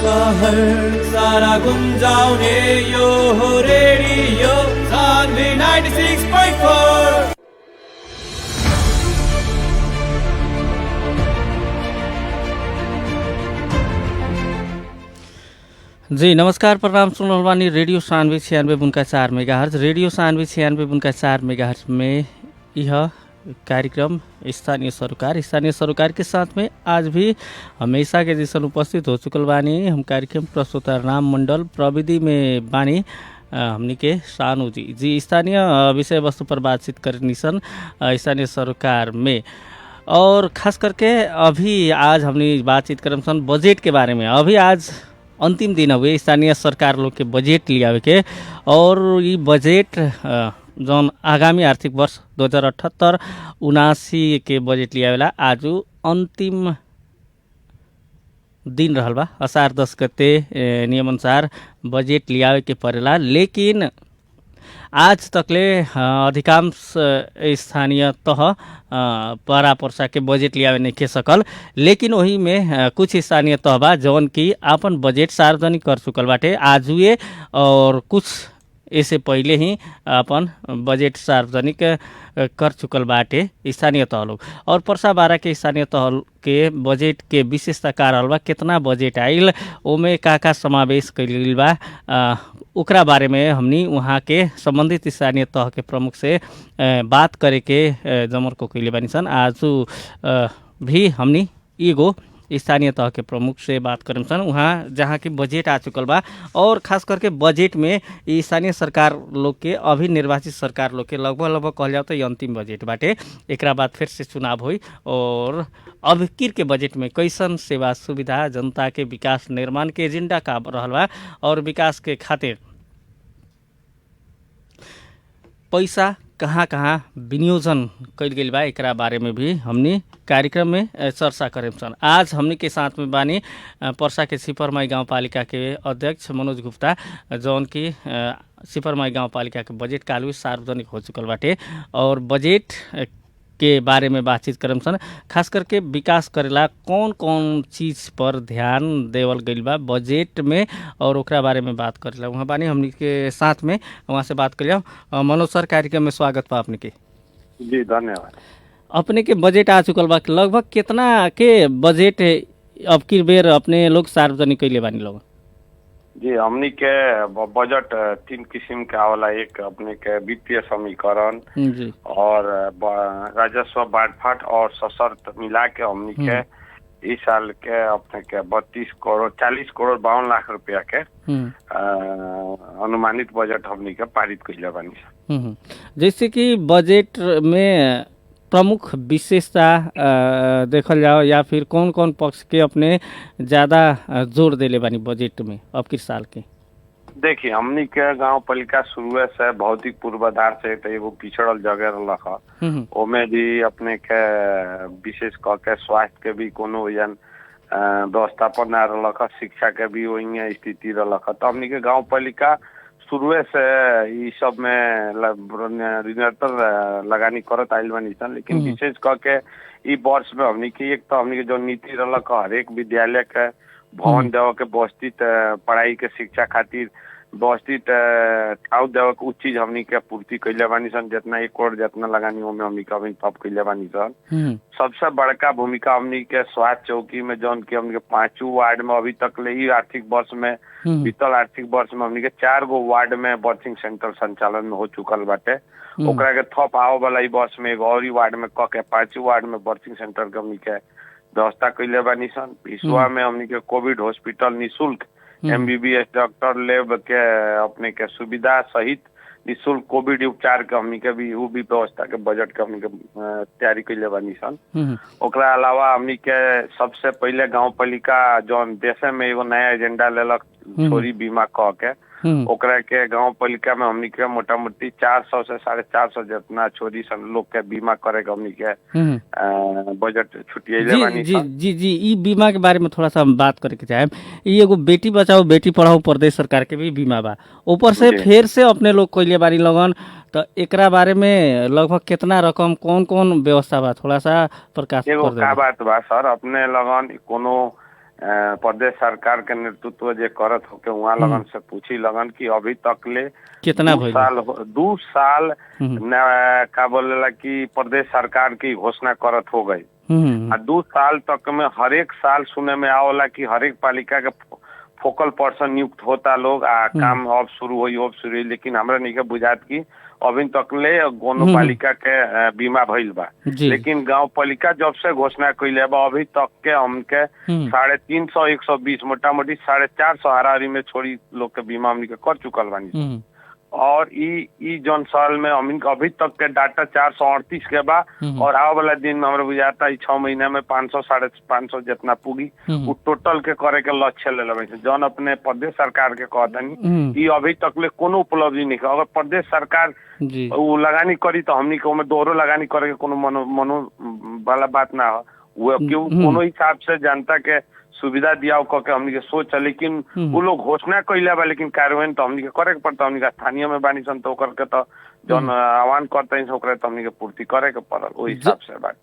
सहर सारा गुन्जाउने यो हो रेडियो सान्वी 96.4। जी नमस्कार, प्रणाम। सुनल बानी रेडियो 96.4 मेगाहर्ज। रेडियो 96.4 मेगाहर्ज में यह कार्यक्रम स्थानीय सरोकार के साथ में आज भी हमेशा के जैसा उपस्थित हो चुकल बानी। हम कार्यक्रम प्रस्तुता राम मंडल, प्रविधि में बानी हमनी के सानू जी स्थानीय विषय वस्तु पर बातचीत करनी सन स्थानीय सरोकार में। और खास करके अभी आज हमनी बातचीत करम सन बजट के बारे में। अभी आज अंतिम दिन हुए स्थानीय सरकार लोग के बजट लियावे के, और ये बजट जौन आगामी आर्थिक वर्ष 2078-79 के बजट लियावेला आज अंतिम दिन रहल बा। असार 10 गते नियम अनुसार बजट लियावे के पड़ेला, लेकिन आज तकले अधिकांश स्थानीय तह परा पर्सा के बजट लियावे नहीं के सकल। लेकिन वही में कुछ स्थानीय तह बा जौन की अपन बजट सार्वजनिक कर चुकल बाटे आज हुए, और कुछ इससे पहले ही अपन बजट सार्वजनिक कर चुकल बाटे स्थानीय तह लोग। और पर्सा बारा के स्थानीय तह के बजट के विशेषता का रहल बा, कितना बजट आइल, ओमे का समावेश कइल बा, ओकरा बारे में हमनी वहाँ के संबंधित स्थानीय तह के प्रमुख से बात करे के जमर को कइले बानी सन। आज भी हमनी एगो स्थानीय तह के प्रमुख से बात करम सन वहाँ जहाँ की बजट आ चुकल बा। और खास करके बजट में स्थानीय सरकार लोग के, अभी निर्वाचित सरकार लोग के लगभग कहल जाओ तो ये अंतिम बजट बाटे। एकरा बाद फिर से चुनाव हुई, और अब किर के बजट में कैसन सेवा सुविधा, जनता के विकास निर्माण के एजेंडा का रहल बा, और विकास के खातिर पैसा कहाँ कहाँ विनियोजन कइल गइल बा, एकरा बारे में भी हमनी कार्यक्रम में चर्चा करेम सन। आज हमनी के साथ में बानी पर्सा के सिपरमाई गाउँपालिका के अध्यक्ष मनोज गुप्ता, जौन की सिपरमाई गाउँपालिका के बजट कालू सार्वजनिक हो चुकल बाटे, और बजट के बारे में बातचीत करम सन। खास करके विकास करेला कौन कौन चीज पर ध्यान देवल गइल बा बजट में, और ओकरा बारे में बात करेला वहाँ बानी हमनी के साथ में। वहाँ से बात करिए। मनोज सर, कार्यक्रम में स्वागत बा अपने के। जी धन्यवाद। अपने के बजट आ चुकल बा, लगभग कितना के बजट अब की बेर अपने लोग सार्वजनिक कइले बानी लोग? जी हमनी के बजट 3 किस्म के आवला। एक अपने के वित्तीय समीकरण जी, और राजस्व बांट और सशर्त मिला के हमनी के इस साल के अपने के 40 करोड़ 52 लाख रुपया के अनुमानित बजट हमनी के पारित कइले बानी। जैसे कि बजट में प्रमुख विशेषता देखल जाओ, या फिर कौन कौन पक्ष के अपने ज़्यादा जोर देले बानी बजट में अब की साल के? देखिए हमनी के गांव पालिका शुरू से भौतिक पूर्वाधार से तो एगो पिछड़ल जगह रहल, ओमे भी अपने के विशेष क के स्वास्थ्य के भी कोनो व्यवस्थापन ना रहल, शिक्षा के भी वही स्थिति रहल। तो हमनी के गांव पालिका शुरू से ये सब में निरंतर लगानी करत आइल बानी सन। लेकिन विशेष करके ई वर्ष में हमनी के एक तो हमनी के जो नीति रहल हर एक विद्यालय के भवन देव के व्यवस्थित पढ़ाई के शिक्षा खातिर व्यवस्थित ठाव देव के उस चीज हमनी के पूर्ति कइले बानी सन। जितना 1 करोड़ जितना लगानी ओमे हमनी के अभी थप कइले बानी सन। सबसे बड़का भूमिका हमनी के स्वास्थ्य चौकी में जौन की हमनी के 5 वार्ड में अभी तक ले ही आर्थिक वर्ष में बीतल आर्थिक वर्ष में हमनी के 4 गो वार्ड में बर्थिंग सेंटर संचालन में हो चुकल बाटे। ओकरा के थप आओ वाला वर्ष में एगो और वार्ड में क के 5 वार्ड में बर्थिंग सेंटर के हमनी के व्यवस्था कइले बानी सन। विश्वा में हमनी के कोविड हॉस्पिटल निःशुल्क MBBS डॉक्टर लेब के अपने के सुविधा सहित निःशुल्क कोविड उपचार के हमनी के भी वो भी व्यवस्था के बजट के हमनी के तैयारी कइले बानी सन। ओकरा अलावा हमनी के सबसे पहले गांव पालिका जौन देश में एगो नया एजेंडा लेलक छोरी बीमा कह के, ओकरा के गांव पालिका में हमनी के मोटा मोटी 400 से 450 जितना छोरी सन लोग के बीमा करे के हमनी के बजट छुटियले बानी सन। जी जी, ई बीमा के बारे में थोड़ा सा हम बात करे के चाहे। ई एगो बेटी बचाओ बेटी पढ़ाओ प्रदेश सरकार के भी बीमा बा, ऊपर से फिर से अपने लोग कइले बानी लगन। तो एकरा बारे में लगभग कितना रकम, कौन कौन व्यवस्था बा, थोड़ा सा प्रकाश कर दे। का बात बा सर, अपने लगन कोनो प्रदेश सरकार के नेतृत्व जे करत होके वहाँ लगन से पूछी लगन कि अभी तक ले कितना 2 साल का बोलेला कि प्रदेश सरकार की घोषणा करत हो गई। 2 साल तक में हर एक साल सुने में आवला कि हर एक पालिका के फोकल पर्सन नियुक्त होता लोग काम अब शुरू हुई, लेकिन हमरा नहीं के बुझात कि अभी तक ले कोनो पालिका के बीमा भइल बा। लेकिन गांव पालिका जब से घोषणा कैले बा अभी तक के हमके 350 120 मोटा मोटी 450 हाराहारी में छोड़ी लोग के बीमा हमनी के कर चुकल बानी। और ई जौन साल में अभी तक के डाटा 438 के बा और आवे वाला दिन में हमरा बुझाता 6 महीना में 500 550 जितना पूगी वो टोटल के करे के लक्ष्य ले लेबे। जौन अपने प्रदेश सरकार के कहतनी ई अभी तक ले कोनो उपलब्धि नहीं। अगर प्रदेश सरकार वो लगानी करी तो हमनी के दोहरो लगानी करे के कोनो मनो वाला बात ना हो। वो क्यों कोनो हिसाब से जनता के सुविधा दिया के हमनी के सोच है, लेकिन वो लोग घोषणा कैला बा लेकिन कार्यान्वयन तो हमनी के करे के पड़ता। हमनी के स्थानीय में बानी सन तो करके तो जौन आह्वान करते हैं ओकरा तो हमनी के पूर्ति करे के पड़ल ओहि हिसाब से बात।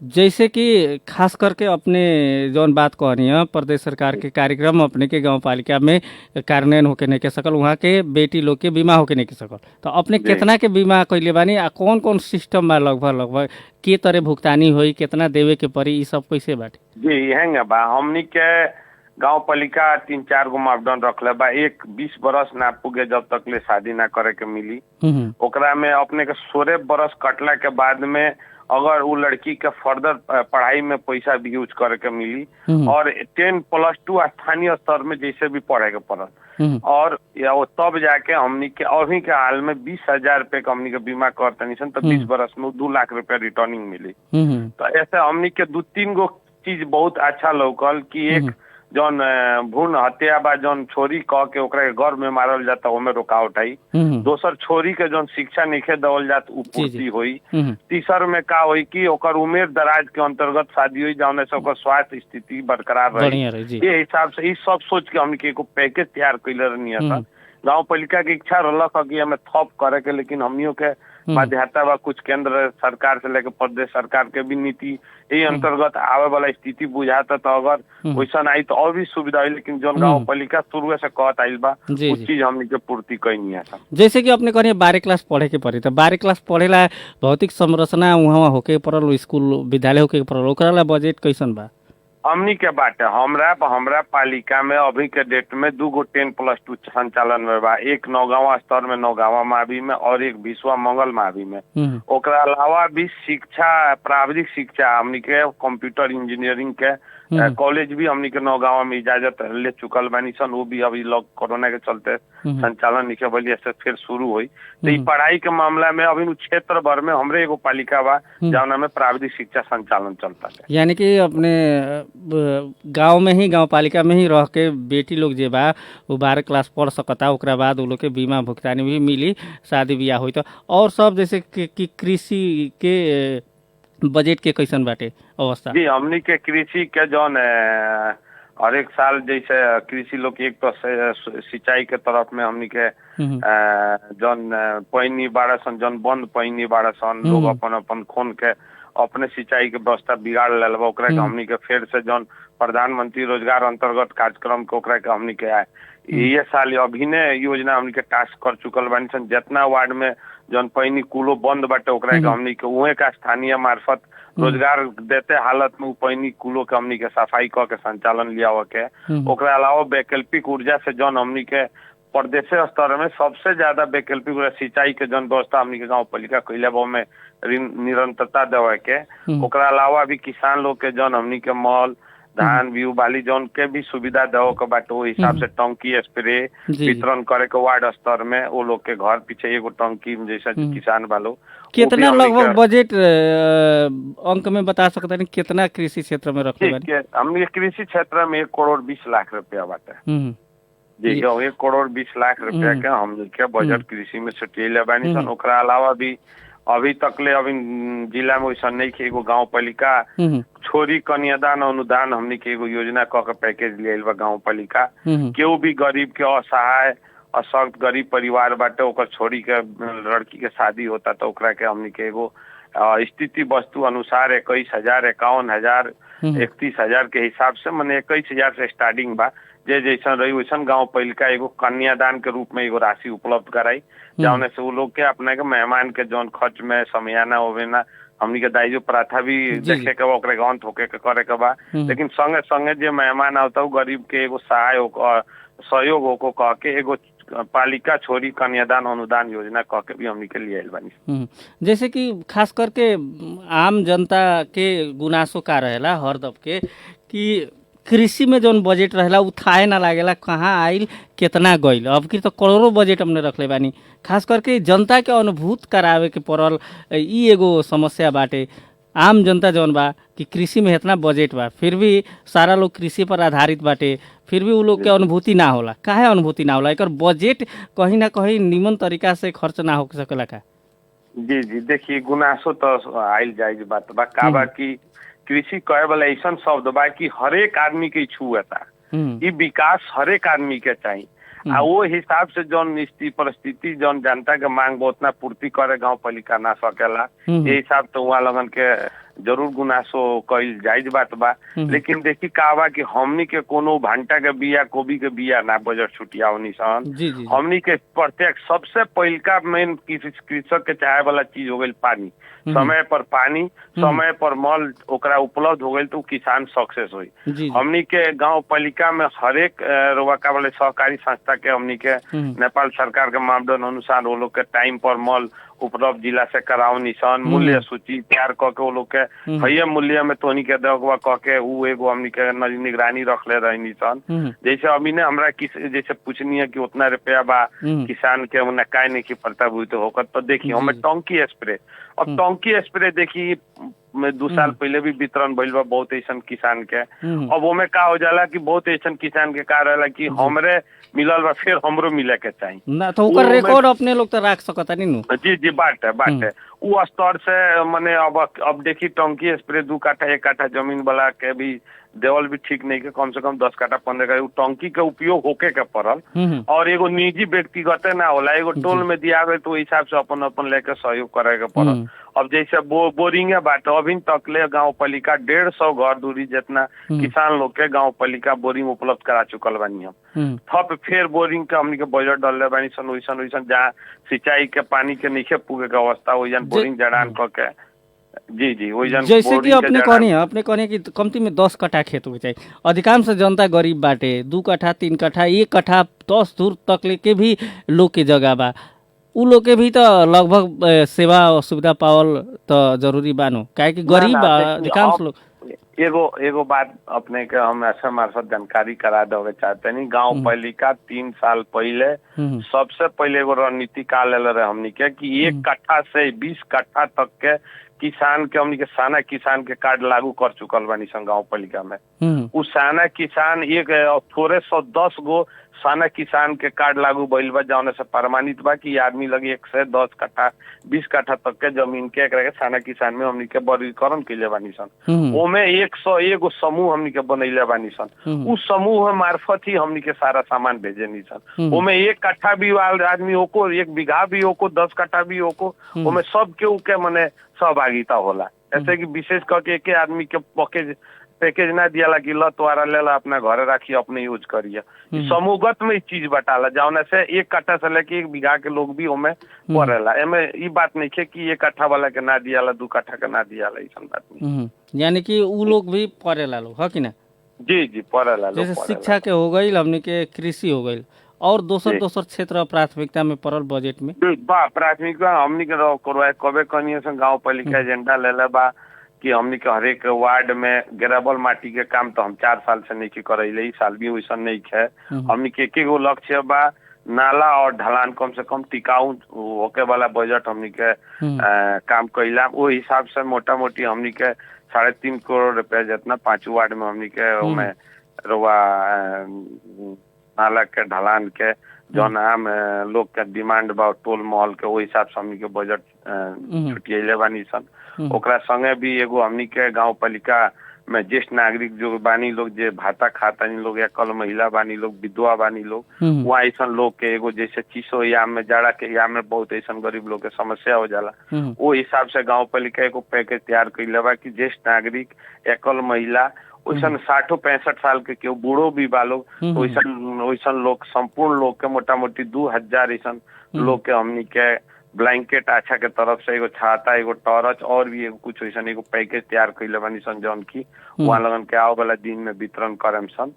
जैसे कि खास करके अपने जौन बात कह रही है प्रदेश सरकार के कार्यक्रम अपने के गांव पालिका में कार्यान्वयन होके नहीं के सकल, वहाँ के बेटी लोग के बीमा होके नहीं के सकल, तो अपने कितना के बीमा कैले बानी आ कौन कौन सिस्टम बा लगभग के तरह भुगतानी होई कितना देवे के पड़ी ई सब कैसे बाटे? जी यहेंगे बा हमनी के गांव पालिका 3-4 गो मापदंड रखले बा। एक 20 बरस ना पुगे जब तक ले शादी ना करे के मिली, ओकरा में अपने के 16 बरस कटला के बाद में अगर वो लड़की के फर्दर पढ़ाई में पैसा भी यूज करे के मिली और 10+2 स्थानीय स्तर में जैसे भी पढ़े के पड़ल और या वो तब जाके हमनी के अभी के हाल में 20,000 रुपए का हमनी के बीमा करते सन तो 20 बरस में 2 लाख रुपया रिटर्निंग मिली। तो ऐसे हमनी के 2-3 गो चीज बहुत अच्छा लौकल कि एक जौन भ्रूण हत्या बा जौन छोरी कह के ओकरा के घर में मारल जाता ओमे रुकावट आई। दोसर छोरी के जौन शिक्षा नहीं देवल जात उ पूर्ति हुई। तीसर में का हुई कि ओकर उम्र दराज के अंतर्गत शादी हुई जौन से ओकर स्वास्थ्य स्थिति बरकरार रही। ये हिसाब से ई सब सोच के हमनी के एगो पैकेज तैयार कैले रहनी था। गाँव पालिका के इच्छा रहलक कि हमें थप करे के, लेकिन हमनियों के बाध्यता बा कुछ केंद्र सरकार से लेकर प्रदेश सरकार के भी नीति यही अंतर्गत आवे वाला स्थिति बुझाता तो अगर वैसा आई तो और भी सुविधा है। लेकिन जो गाँव पालिका शुरू से कहत आइल बा उस चीज हमनी के पूर्ति कैनी है। जैसे कि अपने कहनी 12 क्लास पढ़े के पड़ी तो 12 क्लास पढ़ेला भौतिक संरचना वहाँ होके पड़ल, स्कूल विद्यालय होके पड़ल, ओकरा ला बजट कैसन बा? हमनी के बाटे हमरा पालिका में अभी के डेट में 2 गो 10+2 संचालन में बा। एक नौगावा स्तर में नौगावा मावी में और एक विश्वा मंगल मावी में। ओकरा अलावा भी शिक्षा प्राविधिक शिक्षा हमनी के कंप्यूटर इंजीनियरिंग के कॉलेज भी हमनी के नौगावा में इजाजत ले चुकल बानी सन। वो भी अभी लोग कोरोना के चलते संचालन नहीं के से फिर शुरू हुई। तो पढ़ाई के मामला में अभी क्षेत्र भर में हमरे एगो पालिका बा जौना में प्राविधिक शिक्षा संचालन चलता है। यानी कि अपने गांव में ही गांव पालिका में ही रह के बेटी लोग जे बा वो 12 क्लास पढ़ सकता, ओकरा बाद वो लोग के बीमा भुगतानी भी मिली, शादी ब्याह हुई तो। और सब जैसे कि कृषि के बजट के कैसन बाटे अवस्था? जी हमनी के कृषि के जौन हर एक साल जैसे कृषि लोग एक तो सिंचाई के तरफ में हमनी के जौन पैनी बाड़ा सन जौन बंद पैनी बाड़ा सन लोग अपन अपन खून के अपने सिंचाई के व्यवस्था बिगाड़ लेल बा। ओकरा के हमनी के फिर से जौन प्रधानमंत्री रोजगार अंतर्गत कार्यक्रम के ओकरा के हमनी के आए ये साल अभिनय योजना हमनी के टास्क कर चुकल बानी सन। जितना वार्ड में जौन पैनी कुलो बंद बाटे ओकरा के हमनी के उहे का स्थानीय मार्फत रोजगार देते हालत में पैनी कुलो के हमनी के सफाई क के संचालन लिया के। ओकरा अलावा वैकल्पिक ऊर्जा से जौन हमनी के प्रदेश स्तर में सबसे ज्यादा वैकल्पिक सिंचाई के जौन व्यवस्था हमनी के गाँव पालिका कैले बा में निरंतरता देवे के। ओकरा अलावा भी किसान लोग के जौन हमनी के मल धान बीउ बाली जौन के भी सुविधा देवे के बाटे वो हिसाब से टंकी स्प्रे वितरण करे के वार्ड स्तर में वो लोग के घर पीछे एगो टंकी जैसा किसान वालों। कितना लगभग बजट अंक में बता सकते हैं कितना कृषि क्षेत्र में रखे? हमनी कृषि क्षेत्र में 1 करोड़ 20 लाख रुपया बाटे। जी 1 करोड़ 20 लाख रुपया के हमनी के बजट कृषि में सटिले बानी सन। ओकरा अलावा भी अभी तक ले अभी जिला में वैसा नहीं के एगो गाँव पालिका छोरी कन्यादान अनुदान हमनी के एगो योजना क के पैकेज लियल बा। गाँव पालिका केहू भी गरीब के असहाय असक्त गरीब परिवार बाटे ओकर छोरी के लड़की के शादी होता तो ओकरा के हमनी के एगो स्थिति वस्तु अनुसार 21,000 51,000 31,000 के हिसाब से मने 21,000 से स्टार्टिंग बा। जे जैसन रही वैसन गांव पालिका एगो कन्यादान के रूप में एगो राशि उपलब्ध कराई, जौने से वो लोग के अपने के मेहमान के जौन खर्च में समयाना होवे ना, हमनी के दाइजो प्रथा भी देखे के ओकरे के अंत होके के करे के बा। लेकिन संगे संगे जे मेहमान आवता गरीब के एगो सहाय हो सहयोग हो कह के एगो पालिका छोरी कन्यादान अनुदान योजना कह के भी हमनी के लिए आइल बानी। जैसे कि खास करके आम जनता के गुनासो का रहेला हर दब के कि कृषि में जौन बजट रहेला उ थाहे ना लागेला कहाँ आइल कितना गइल। अब की तो करोड़ों बजट हमने रखले बानी, खास करके जनता के अनुभूत करावे के पड़ल ई एगो समस्या बाटे। आम जनता जौन बा कि कृषि में इतना बजट बा फिर भी सारा लोग कृषि पर आधारित बाटे, फिर भी उ लोग के अनुभूति ना होला। काहे अनुभूति ना होला? एकर बजट कहीं ना कहीं निमन तरीका से खर्च ना हो सकेला का? जी जी, देखिए गुनासो तो आइल जायज बात बा का बा कि कृषि कहे वाला ऐसा शब्द बा कि हरेक आदमी के छुएता, ई विकास हरेक आदमी के चाहिए। आ वो हिसाब से जौन परिस्थिति जौन जनता के मांग बा उतना पूर्ति करे गांव पालिका ना सकेला, ये हिसाब तो वहाँ लगन के जरूर गुनासो कईल जायज बात बा। लेकिन देखी का बा कि हमनी के कोनो भंटा के बिया कोबी के बिया ना बजट छुटियावनी सन। हमनी के प्रत्येक सबसे पहिलका मेन कृषक के चाहे वाला चीज हो गई पानी। समय पर पानी, समय पर मल ओकरा उपलब्ध हो गई तो किसान सक्सेस हुई। हमनी के गांव पालिका में हरेक रोका वाले सहकारी संस्था के हमनी के नेपाल सरकार के मापदंड अनुसार वो लोग के टाइम पर मल उपलब्ध जिला से कराओ निशान मूल्य सूची तैयार करके वो लोग के हये मूल्य में तोनी के दवा कह के उ एगो हमनी के निगरानी रखले रही निशान। जैसे अभी ने हमरा जैसे पूछनी है कि उतना रुपया बा किसान के उन्हें काय नहीं की प्रताभूत होकर, तो देखिए हमें टंकी स्प्रे, अब टंकी स्प्रे देखिए में 2 साल पहले भी वितरण भइल बा बहुत ऐसा किसान के। अब ओमे का हो जाला कि बहुत ऐसा किसान के का रहेला कि हमरे मिलल बा फिर हमरो मिले के चाहिए ना, तो ओकर रिकॉर्ड अपने लोग तो रख सकता नहीं नु। जी जी, बात है उ स्तर से माने अब देखी टंकी स्प्रे 2 काठा 1 काठा जमीन वाला के भी देवल भी ठीक नहीं के कम से कम 10 काठा 15 काठा टंकी के उपयोग होके के पड़ल। और एगो निजी व्यक्तिगत ना होला, एगो टोल में दिया गए तो हिसाब से अपन लेके सहयोग करे के पड़ल। अब जैसे बोरिंग बात अभी तक ले गांव पालिका 150 घर दूरी जितना किसान लोग के गांव पालिका बोरिंग उपलब्ध करा चुकल बानी हम। थप फिर बोरिंग के हमनी के बजट डालले बानी सन वैसन जहाँ सिंचाई के पानी के नीचे पुगे के अवस्था वैसन बोरिंग जड़ान करके। जी जी, वैसन जैसे कि अपने कहनी कि कमती में 10 कट्ठा खेत हो चाहिए। अधिकांश जनता गरीब बाटे, 2 कट्ठा 3 कट्ठा 1 कट्ठा 10 दूर तक ले के भी लोग के जगह बा, उ लोग के भी तो लगभग सेवा सुविधा पावल तो जरूरी बानो, काहे कि गरीब अधिकांश लोग। एगो बात अपने के हम ऐसे मार्फत जानकारी करा देवे चाहते नहीं। गांव पालिका 3 साल पहले सबसे पहले एगो रणनीति का ले रहे हमनी के कि 1 कट्ठा से 20 कट्ठा तक के किसान के हमनी के साना किसान के कार्ड लागू कर चुकल बानी सन गांव पालिका में। उ साना किसान एक थोड़े 110 गो साना किसान के कार्ड लागू भइल बा, जौने से प्रमाणित बा कि आदमी लगे 1 से 10 कट्ठा 20 कट्ठा तक के जमीन के एकरा के साना किसान में हमनी के वर्गीकरण कैले बानी सन। ओमे 101 गो समूह हमनी के बनैले बानी सन। उ समूह मार्फत ही हमनी के सारा सामान भेजे नी सन। ओमे 1 कट्ठा भी आदमी होको, 1 बीघा भी होको, 10 कट्ठा भी होको, ओमे सब के मने सहभागिता होला। ऐसे कि विशेष करके एक आदमी के पैकेज ना दियाला कि ल तोरा लेला अपना घरे राखी अपने यूज करिए। समूहगत में चीज बटाला जौने से 1 कट्ठा से लेके 1 बीघा के लोग भी ओमे पड़ेला। एमे ई बात नहीं है कि 1 कट्ठा वाला के ना दियाला 2 कट्ठा के ना दियाला, ऐसा बात नहीं। यानी कि उ लोग भी पड़ेला लोग, है कि ना? जी जी, पड़ेला लोग। जैसे शिक्षा के हो गई, हमने के कृषि हो गई, और दोसर क्षेत्र प्राथमिकता में पड़ल बजट में बा प्राथमिकता हमनी के कबे कनिए से गांव पालिका एजेंडा लेले बा कि हमनी के हरेक वार्ड में ग्रेवल माटी के काम तो हम 4 साल से नहीं करैले, इस साल भी वैसा नहीं है। हमनी के 1 गो लक्ष्य बा नाला और ढलान कम से कम टिकाऊ होके वाला बजट हमनी के काम कैला। वो हिसाब से मोटा मोटी हमनी के 3.5 करोड़ रुपया जितना 5 वार्ड में हमनी के रोवा नाला के ढलान के जौन आम लोग के डिमांड बा टोल महल के, वो हिसाब से हमनी के बजट छुटियले बानी सन। ओकरा संगे भी एगो हमनी के गांव पालिका में ज्येष्ठ नागरिक जो बानी लोग जे भाता खाता लोग या कल महिला बानी लोग विधवा बानी लोग वहाँ ऐसा लोग के एगो जैसे चीसो याम में जाड़ा के याम में बहुत ऐसा गरीब लोग के समस्या हो जाला वो हिसाब से गाँव पालिका एगो पैकेज तैयार कैले बा कि ज्येष्ठ नागरिक या कल महिला वैसा 60-65 साल के केहू बूढ़ो भी बा लोग वैसा लोग संपूर्ण लोग के मोटा मोटी 2000 ऐसा लोग के हमनी के ब्लैंकेट अच्छा के तरफ से एगो छाता एगो टॉर्च और भी एगो कुछ वैसा एगो पैकेज तैयार कैले बानी सन जौन की वहाँ लगन के आओ वाला दिन में वितरण करम सन।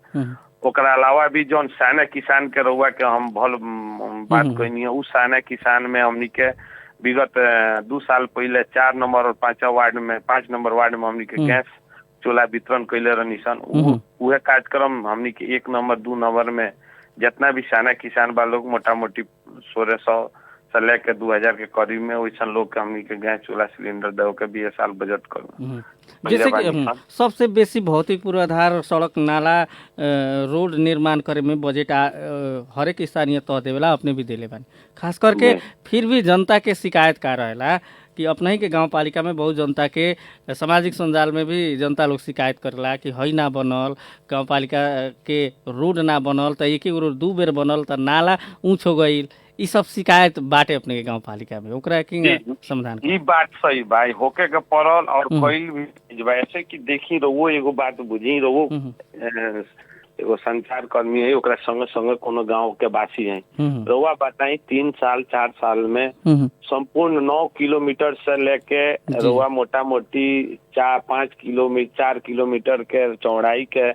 ओकरा अलावा भी जौन साना किसान के रहुआ के हम भल बात कहनी है उस साना किसान में हमनी के विगत 2 साल पहले 4 नंबर और 5 नंबर वार्ड में हमनी के गैस चूल्हा वितरण कैले रहनी सन। उहे कार्यक्रम हमनी के 1 नंबर 2 नंबर में जितना भी साना किसान बा लोग मोटा मोटी 1600 से लेके 2000 के करीब में वैसा लोग के हमनी के गैस चूल्हा सिलेंडर दे के भी साल बजट कर जैसे कि सबसे बेसी भौतिक पूर्वाधार सड़क नाला रोड निर्माण करे में बजट हरेक स्थानीय तह देवेला अपने भी देले बानी खास करके फिर भी जनता के शिकायत का रहेला कि अपना ही के गांव पालिका में बहुत जनता के सामाजिक संजाल में भी जनता लोग शिकायत करेला कि हई ना बनल गांव पालिका के रोड ना बनल तो एक रोड 2 बेर बनल तो नाला ऊँच हो गई ई सब शिकायत बाटे अपने के गांव पालिका में ओकरा की समाधान ई बात सही भाई होके के पड़ल और कईल भी ऐसे कि देखी रहो एगो बात बुझी रहो एगो संचार कर्मी है ओकरा संगे संगे कोनो गांव के वासी है रउआ बताई 3 साल 4 साल में संपूर्ण 9 किलोमीटर से लेके रउआ मोटा मोटी 4-5 किलोमीटर 4 किलोमीटर के चौड़ाई के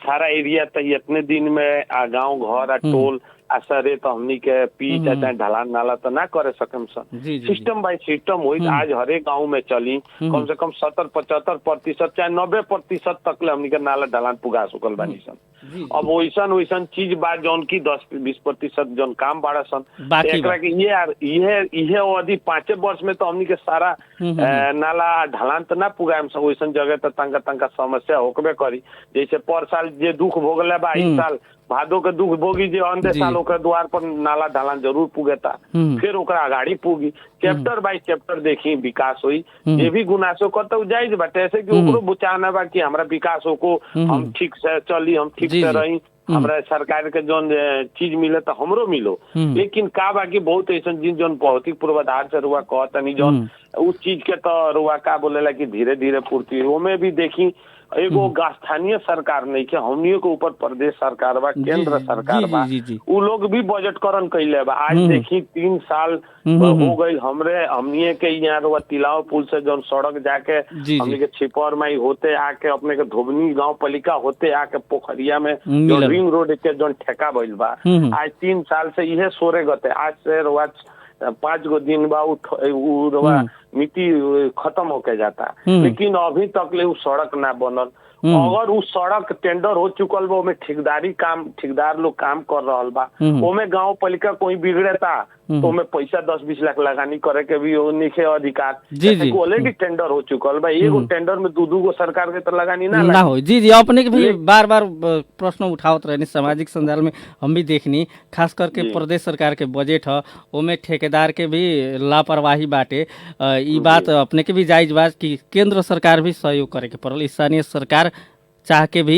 सारा एरिया तो इतने दिन में गाँव घर टोल असरे तो हमनी के पीच ढलान नाला तो ना करे सकम सर सिस्टम बाय सिस्टम हुई आज हरेक गांव में चली कम से कम 70-75% चाहे 90% तक ले हमनी के नाला ढलान पुगा चुकल बानी सन। अब वैसन चीज बा जौन की 10-20% जौन काम बाड़ा सन एकरा के ये अवधि 5 वर्ष में तो हमनी के सारा नाला ढलान तो ना पुगाएम सन वैसन जगह तो तंका समस्या होकबे करी जैसे पर साल जे दुख भोगले बा इस साल भादो के दुख भोगी जे अंधे साल ओकरा द्वार पर नाला ढलान जरूर पुगेता फिर ओकरा आगाड़ी पुगी चैप्टर बाय चैप्टर देखी विकास हुई ये भी गुनासो करता जायज बाटे ऐसे कि ओकरो बुचाना बा कि हमरा विकास हो हम ठीक से चली हम ठीक से रही हमरा सरकार के जौन चीज मिले तो हमरो मिलो लेकिन का बाकी बहुत ऐसा चीज जौन भौतिक पूर्वाधार से रुआ कहतनी जौन उस चीज के तो रुआ का बोलेला कि धीरे धीरे पूर्ति ओमे भी देखी एगो स्थानीय सरकार नहीं के हमनियों के ऊपर प्रदेश सरकार बा केंद्र सरकार बा उ लोग भी बजट करण कैले बा आज देखी 3 साल हो गई हमनिए के यहाँ रुआ तिलाव पुल से जौन सड़क जाके हमने के छिपर माई होते आके अपने के धोबनी गांव पालिका होते आके पोखरिया में जो रिंग रोड के जौन ठेका भइल बा आज 3 साल से इहे सोरे गते आज से रुआ 5 गो दिन बा मिट्टी खत्म होके जाता लेकिन अभी तक ले सड़क ना बनल अगर उस सड़क टेंडर हो चुकल बा ओमे ठेकेदार लोग काम कर रहल बा ओमे गांव पालिका कोई बिगड़ेता तो ओमे पैसा 10-20 लाख लगानी करे के भी निखे अधिकार ऑलरेडी टेंडर हो चुकल बा एगो टेंडर में 2 गो सरकार के तो लगानी ना हो जी अपने के भी बार प्रश्न उठावत रहनी सामाजिक संजाल में हम भी देखनी खास करके प्रदेश सरकार के बजट है ओमे ठेकेदार के भी लापरवाही बाटे ई बात अपने के भी जायज बात कि केंद्र सरकार भी सहयोग करे के पड़ल स्थानीय सरकार चाह के भी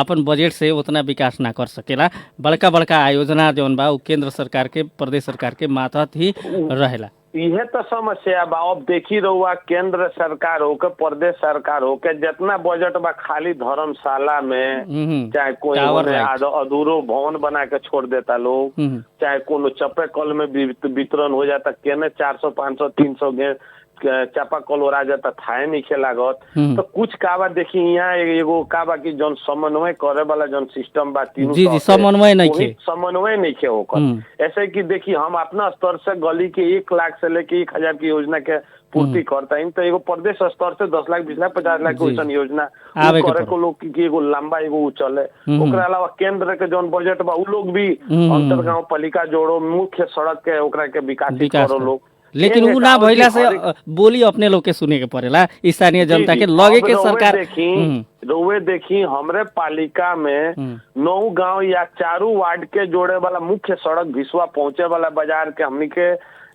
अपन बजट से उतना विकास ना कर सकेला बड़का आयोजना जौन बा केंद्र सरकार के प्रदेश सरकार के मातहत ही रहेला यह तो समस्या बा। अब देखी रहुआ केंद्र सरकार हो के प्रदेश सरकार हो के जितना बजट बा खाली धर्मशाला में चाहे कोई अधूरो भवन बना के छोड़ देता लोग चाहे कोनो चप्पे कल में वितरण हो जाता केने 400-500-300 चापा कल ओरा जाता थाए नहीं खेलागत तो कुछ का बा देखी यहाँ एगो का बा की जौन समन्वय करे वाला जौन सिस्टम बा तीनों समन्वय नहीं खे होकर ऐसे कि देखी हम अपना स्तर से गली के 1 लाख से लेके 1000 की योजना के पूर्ति करता है तो एगो प्रदेश स्तर से 10 लाख 20 लाख 50 लाख वैसा योजना करे को लोग की एगो लंबा एगो चले ओकरा अलावा केंद्र के जौन बजट बा उ लोग भी अंतर गाँव पालिका जोड़ो मुख्य सड़क के ओकरा के विकास करो लोग लेकिन उ ना भइला से बोली अपने लोग के सुने के पड़ेला स्थानीय जनता के लगे के सरकार देखी हमरे पालिका में 9 गांव या 4 वार्ड के जोड़े वाला मुख्य सड़क भिसवा पहुंचे वाला बाजार के हमनी के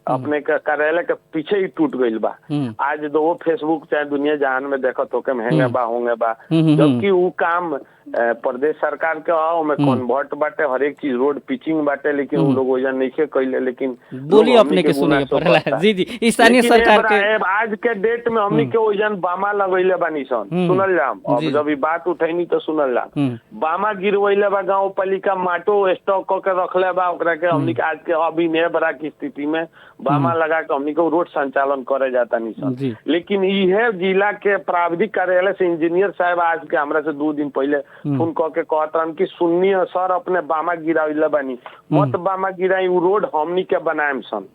अपने के कार्यालय के पीछे ही टूट गईल बा। आज दो फेसबुक चाहे दुनिया जहान में देखत हो के महंगा बा होंगे बा, जबकि वो काम प्रदेश सरकार के में कन्वर्ट बाटे, हर एक चीज रोड पिचिंग बाटे, लेकिन वो लोग वजन नहीं कैले। लेकिन बोली अपने के सुनिए पड़ला। जी जी, स्थानीय सरकार के आज के डेट में हमनी के वजन बामा लगैले बानी सन, सुनल जाम। अब जब बात उठैनी तो सुनल जाम, बामा गिरवैले बा, गाँव पालिका माटो स्टॉक के रखले बा, ओकरा के हमनी के आज के अभी नए बड़ा की स्थिति में बामा लगा के हमनी को रोड संचालन करे जाता नहीं सन। लेकिन यह जिला के प्राविधिक कार्यालय से इंजीनियर साहब आज के हमरा से 2 दिन पहले फोन कह के कहत रहन कि सुनिए सर, अपने बामा गिराइले बानी, मत बामा गिराई, वो रोड हमनी के बनाएम सन।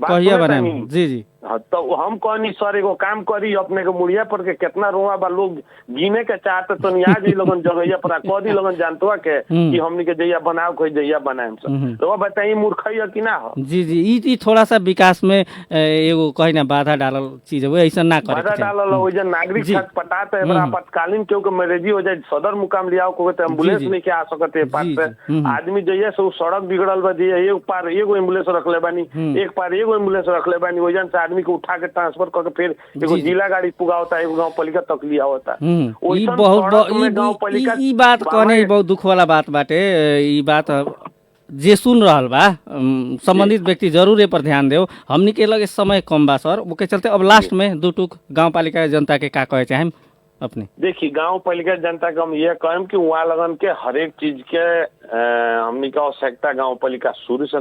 कहिया बनाएम? जी जी। तो हम कहनी सर एगो काम करी, अपने के मुड़िया पर के कितना रोआ बा, लोग गिने के चाहते तो आज ही लोगन जगह पर कदी लोगन जानतवा के कि हमनी के जइया बनाओ कोई जइया बनाएम सन। तो बताइए मूर्खई कि ना हो? जी जी, ई थोड़ा सा विकास में एगो कहीं ना बाधा डालल चीज है, ऐसा ना करे। बाधा डालल हो जे नागरिक छत पटाते है, आपातकालीन क्योंकि मरीजी हो जाए सदर मुकाम लियाओ को तो एम्बुलेंस नहीं के आ सकते पास से। आदमी जइया से सड़क बिगड़ल बा, जे एक पार एगो एम्बुलेंस रखले बानी, एक पार एगो एम्बुलेंस रखले बानी, वजन से आदमी को उठा के ट्रांसफर करके फिर एगो जिला गाड़ी पुगावता, एगो गांव पालिका तक लिया होता। ई बात कहने बहुत दुख वाला बात बाटे। ई बात जे सुन रहल बा संबंधित व्यक्ति जरूर ए पर ध्यान देओ। हमनी के लगे समय कम बा सर, ओके चलते अब लास्ट में 2 टूक गांव पालिका के जनता के का कहे चाहेम अपने? देखिए, गांव पालिका जनता के हम ये कहम कि वहाँ लगन के हर एक चीज के हमनी के आवश्यकता गांव पालिका शुरू से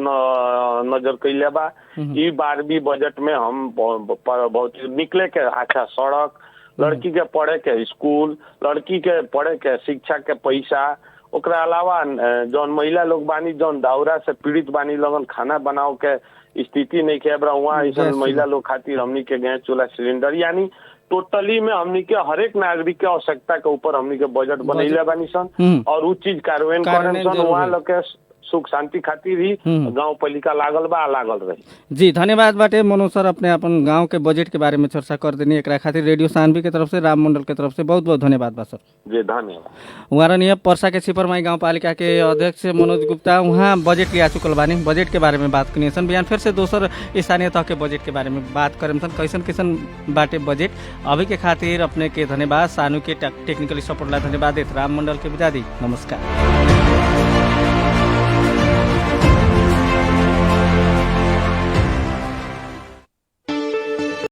नजर कैले बा। ई बार भी बजट में हम बहुत निकले के अच्छा सड़क, लड़की के पढ़े के स्कूल, लड़की के पढ़े के शिक्षा के पैसा, ओकरा अलावा जौन महिला लोग बानी जौन दाउरा से पीड़ित बानी लगन खाना बनाओ के स्थिति नहीं के वहाँ ऐसा महिला लोग खातिर हमनी के गैस चूल्हा सिलेंडर, यानी टोटली में हमनी के हर एक नागरिक के आवश्यकता के ऊपर हमनी के बजट बनैले बानी सन और उ चीज कार्यान्वयन करें सन। वहाँ लोग के सुख शांति खातिर ही गांव पालिका लागल बा, लागल रही। जी धन्यवाद बाटे मनोज सर, अपने अपन गांव के बजट के बारे में चर्चा कर देनी, एकरा खातिर रेडियो सानवी के तरफ से, राम मंडल के तरफ से बहुत बहुत धन्यवाद बा सर। जी धन्यवाद। वहाँ पर्सा के छिपरमाई गांव पालिका के अध्यक्ष मनोज गुप्ता वहाँ बजट लिया चुकल बानी, बजट के बारे में बात करिए सन। बिहान फिर से दोसर स्थानीय तह के बजट के बारे में बात करें सन, कैसन कैसन बाटे बजट। अभी के खातिर अपने के धन्यवाद, सानू के टेक्निकली सपोर्ट ला धन्यवाद देत राम मंडल के विदा दी, नमस्कार।